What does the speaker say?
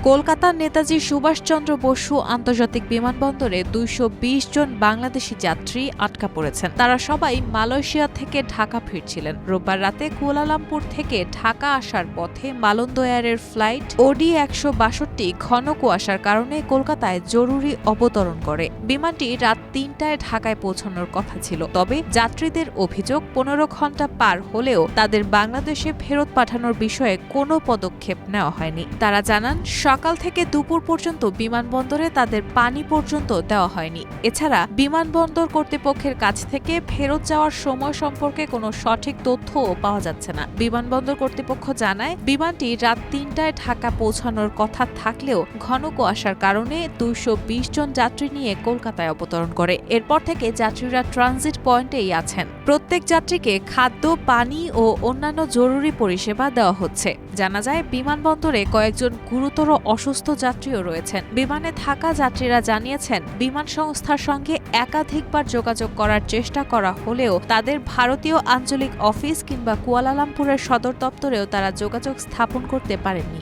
কলকাতার নেতাজি সুভাষচন্দ্র বসু আন্তর্জাতিক বিমানবন্দরে ২২০ জন বাংলাদেশি যাত্রী আটকা পড়েছেন। তারা সবাই মালয়েশিয়া থেকে ঢাকা ফিরছিলেন। রোববার রাতে কুয়ালালামপুর থেকে ঢাকা আসার পথে মালন্দ এয়ারের ফ্লাইট ওডি ১৬২ ঘন কুয়াশার কারণে কলকাতায় জরুরি অবতরণ করে। বিমানটি রাত ৩টায় ঢাকায় পৌঁছানোর কথা ছিল। তবে যাত্রীদের অভিযোগ ১৫ ঘণ্টা পার হলেও তাদের বাংলাদেশে ফেরত পাঠানোর বিষয়ে কোনো পদক্ষেপ নেওয়া হয়নি। তারা জানান, সকাল থেকে দুপুর পর্যন্ত বিমানবন্দরে তাদের পানি পর্যন্ত দেওয়া হয়নি। এছাড়া বিমানবন্দর কর্তৃপক্ষের কাছ থেকে ফেরত যাওয়ার সময় সম্পর্কে কোনো সঠিক তথ্যও পাওয়া যাচ্ছে না। বিমানবন্দর কর্তৃপক্ষ জানায়, বিমানটি রাত ৩টায় ঢাকা পৌঁছানোর কথা থাকলেও ঘন কুয়াশার কারণে ২২০ জন যাত্রী নিয়ে কলকাতায় অবতরণ করে। এরপর থেকে যাত্রীরা ট্রানজিট পয়েন্টেই আছেন। প্রত্যেক যাত্রীকে খাদ্য, পানি ও অন্যান্য জরুরি পরিষেবা দেওয়া হচ্ছে। জানা যায়, বিমানবন্দরে কয়েকজন গুরুতর অসুস্থ যাত্রীও রয়েছেন। বিমানে থাকা যাত্রীরা জানিয়েছেন, বিমান সংস্থার সঙ্গে একাধিকবার যোগাযোগ করার চেষ্টা করা হলেও তাদের ভারতীয় আঞ্চলিক অফিস কিংবা কুয়ালালামপুরের সদর দপ্তরেও তারা যোগাযোগ স্থাপন করতে পারেননি।